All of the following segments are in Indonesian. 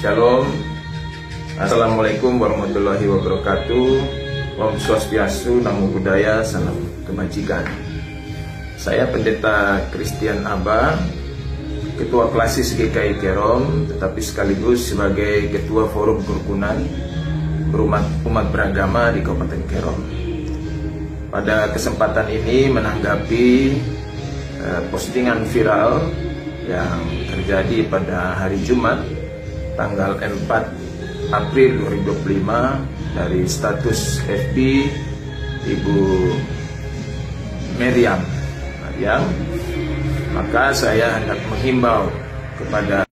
Shalom. Assalamualaikum warahmatullahi wabarakatuh. Om Swastiastu, Namo Buddhaya, salam kebajikan. Saya Pendeta Christian Aba, Ketua Klasis GKI Kerom, tetapi sekaligus sebagai Ketua Forum Kerukunan Umat Beragama di Kabupaten Kerom. Pada kesempatan ini menanggapi postingan viral yang terjadi pada hari Jumat tanggal 4 April 2025 dari status FB Ibu Meriam, maka saya hendak menghimbau kepada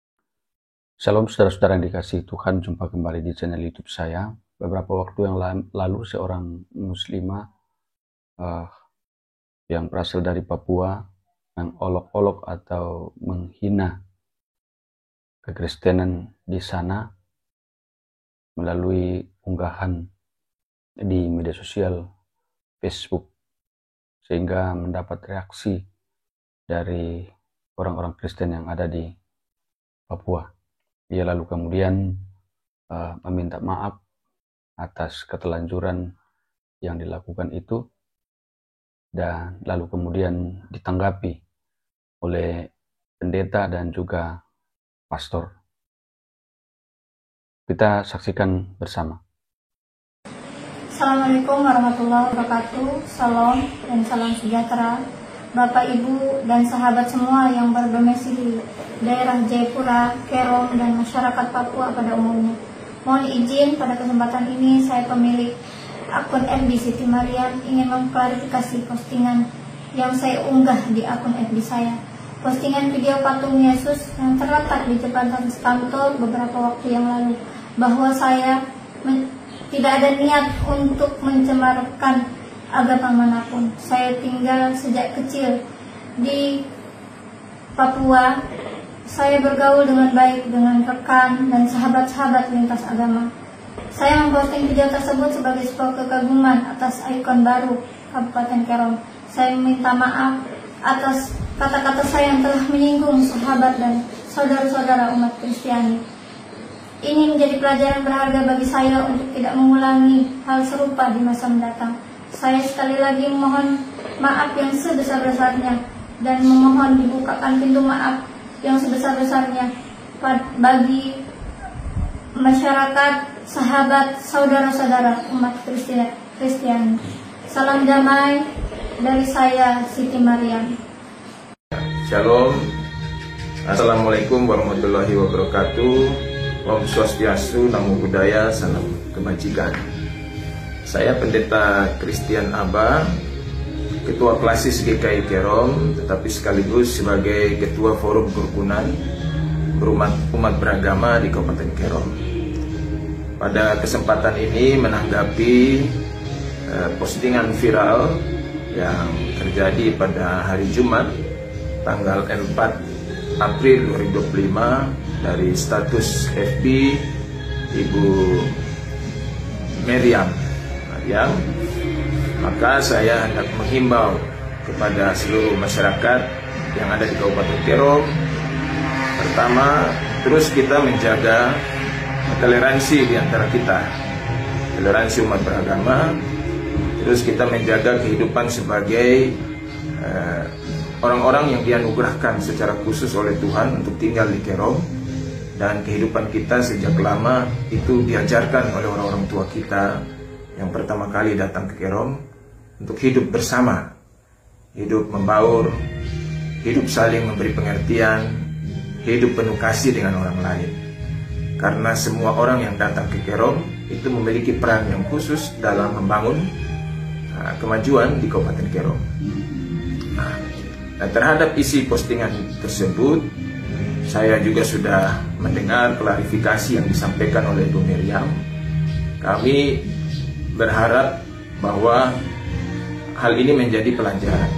Shalom saudara-saudara yang dikasihi Tuhan, jumpa kembali di channel YouTube saya. Beberapa waktu yang lalu seorang muslimah yang berasal dari Papua mengolok-olok atau menghina kekristenan di sana melalui unggahan di media sosial Facebook, sehingga mendapat reaksi dari orang-orang Kristen yang ada di Papua. Ia lalu kemudian meminta maaf atas ketelanjuran yang dilakukan itu, dan lalu kemudian ditanggapi oleh pendeta dan juga pastor. Kita saksikan bersama. Assalamualaikum warahmatullahi wabarakatuh. Salam dan salam sejahtera Bapak, Ibu, dan sahabat semua yang berdomisili daerah Jayapura, Kerom, dan masyarakat Papua pada umumnya. Mohon izin pada kesempatan ini saya pemilik akun FB Siti Mariam ingin mengklarifikasi postingan yang saya unggah di akun FB saya. Postingan video patung Yesus yang terletak di depan kantor beberapa waktu yang lalu, bahwa saya tidak ada niat untuk mencemarkan agama manapun. Saya tinggal sejak kecil di Papua. Saya bergaul dengan baik dengan rekan dan sahabat-sahabat lintas agama. Saya memposting video tersebut sebagai sebuah kekaguman atas ikon baru Kabupaten Kerom. Saya meminta maaf atas kata-kata saya yang telah menyinggung sahabat dan saudara-saudara umat Kristiani. Ini menjadi pelajaran berharga bagi saya untuk tidak mengulangi hal serupa di masa mendatang. Saya sekali lagi memohon maaf yang sebesar-besarnya dan memohon dibukakan pintu maaf yang sebesar-besarnya bagi masyarakat, sahabat, saudara-saudara umat Kristiani. Salam damai dari saya, Siti Mariam. Shalom. Assalamualaikum warahmatullahi wabarakatuh. Om Swastiastu, Namo Buddhaya, salam kebajikan. Saya Pendeta Christian Aba, Ketua Klasis GKI Kerom, tetapi sekaligus sebagai Ketua Forum Kerukunan Umat Beragama di Kabupaten Kerom. Pada kesempatan ini menanggapi postingan viral yang terjadi pada hari Jumat tanggal 4 April 2025 dari status FB Ibu Meriam, maka saya hendak menghimbau kepada seluruh masyarakat yang ada di Kabupaten Kerom. Pertama, terus kita menjaga toleransi di antara kita, toleransi umat beragama. Terus kita menjaga kehidupan sebagai orang-orang yang dianugerahkan secara khusus oleh Tuhan untuk tinggal di Kerom. Dan kehidupan kita sejak lama itu diajarkan oleh orang-orang tua kita yang pertama kali datang ke Kerom untuk hidup bersama, hidup membaur, hidup saling memberi pengertian, hidup penuh kasih dengan orang lain. Karena semua orang yang datang ke Kerom itu memiliki peran yang khusus dalam membangun kemajuan di Kabupaten Kerom. Dan terhadap isi postingan tersebut, saya juga sudah mendengar klarifikasi yang disampaikan oleh Ibu Meriam. Kami berharap bahwa hal ini menjadi pelajaran.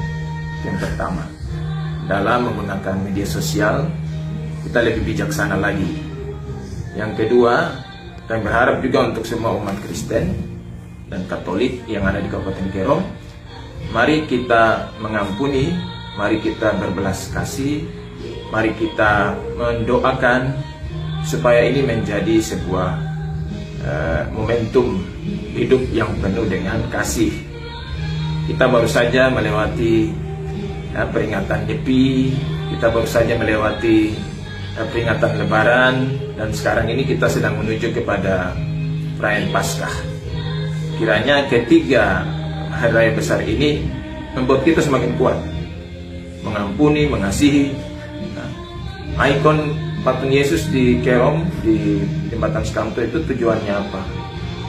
Yang pertama, dalam menggunakan media sosial, kita lebih bijaksana lagi. Yang kedua, kami berharap juga untuk semua umat Kristen dan Katolik yang ada di Kabupaten Kerom, mari kita mengampuni, mari kita berbelas kasih, mari kita mendoakan supaya ini menjadi sebuah momentum hidup yang penuh dengan kasih. Kita baru saja melewati peringatan Nyepi, kita baru saja melewati peringatan Lebaran, dan sekarang ini kita sedang menuju kepada perayaan Paskah. Kiranya ketiga hari raya besar ini membuat kita semakin kuat, mengampuni, mengasihi. Ikon patung Yesus di Kerom, di jembatan Skamto itu tujuannya apa?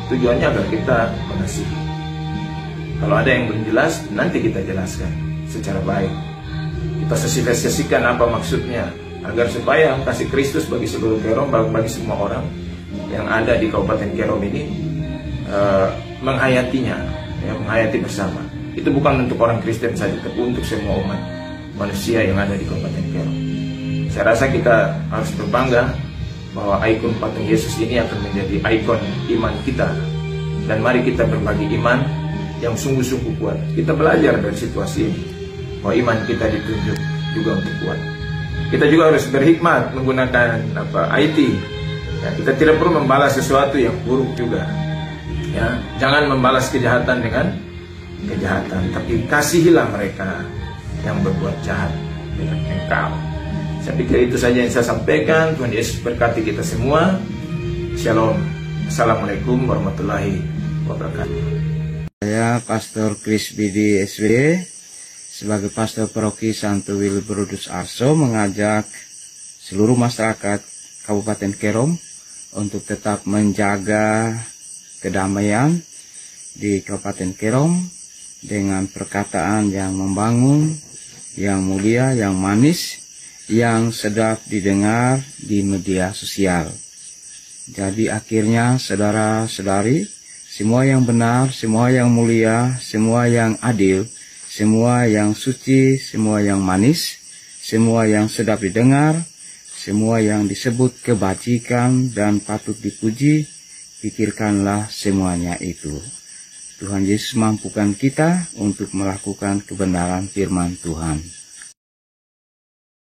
Tujuannya agar kita mengasihi. Kalau ada yang belum jelas, nanti kita jelaskan secara baik. Kita sesikan apa maksudnya, agar supaya kasih Kristus bagi seluruh Kerom, bagi semua orang yang ada di Kabupaten Kerom ini menghayatinya, menghayati bersama. Itu bukan untuk orang Kristen saja, tapi untuk semua umat manusia yang ada di Kabupaten Kerom. Saya rasa kita harus berbangga bahwa ikon patung Yesus ini akan menjadi ikon iman kita. Dan mari kita berbagi iman yang sungguh-sungguh kuat. Kita belajar dari situasi ini bahwa iman kita ditunjuk juga untuk kuat. Kita juga harus berhikmat menggunakan IT. Ya, kita tidak perlu membalas sesuatu yang buruk juga. Ya, jangan membalas kejahatan dengan kejahatan, tapi kasihilah mereka yang berbuat jahat dengan engkau. Saya pikir itu saja yang saya sampaikan. Tuhan Yesus berkati kita semua. Shalom. Assalamualaikum warahmatullahi wabarakatuh. Saya Pastor Kris Bidi SWD sebagai Pastor Paroki Santo Willibrordus Arso mengajak seluruh masyarakat Kabupaten Kerom untuk tetap menjaga kedamaian di Kabupaten Kerom dengan perkataan yang membangun, yang mulia, yang manis, yang sedap didengar di media sosial. Jadi akhirnya saudara-saudari, semua yang benar, semua yang mulia, semua yang adil, semua yang suci, semua yang manis, semua yang sedap didengar, semua yang disebut kebajikan dan patut dipuji, pikirkanlah semuanya itu. Tuhan Yesus mampukan kita untuk melakukan kebenaran firman Tuhan.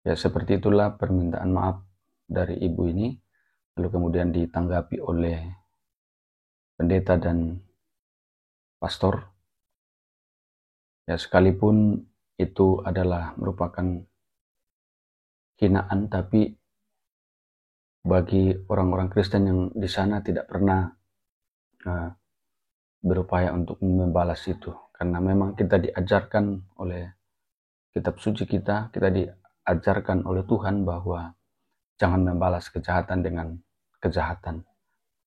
Ya, seperti itulah permintaan maaf dari ibu ini, lalu kemudian ditanggapi oleh pendeta dan pastor. Ya, sekalipun itu adalah merupakan hinaan, tapi bagi orang-orang Kristen yang di sana tidak pernah berupaya untuk membalas itu, karena memang kita diajarkan oleh kitab suci kita diajarkan oleh Tuhan bahwa jangan membalas kejahatan dengan kejahatan,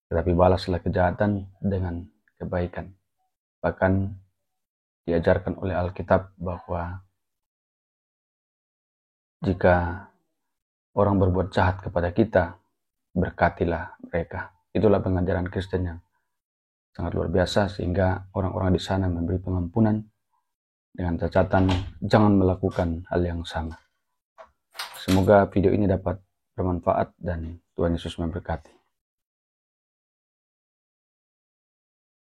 tetapi balaslah kejahatan dengan kebaikan. Bahkan diajarkan oleh Alkitab bahwa jika orang berbuat jahat kepada kita, berkatilah mereka. Itulah pengajaran Kristen yang sangat luar biasa, sehingga orang-orang di sana memberi pengampunan dengan catatan jangan melakukan hal yang sama. Semoga video ini dapat bermanfaat dan Tuhan Yesus memberkati.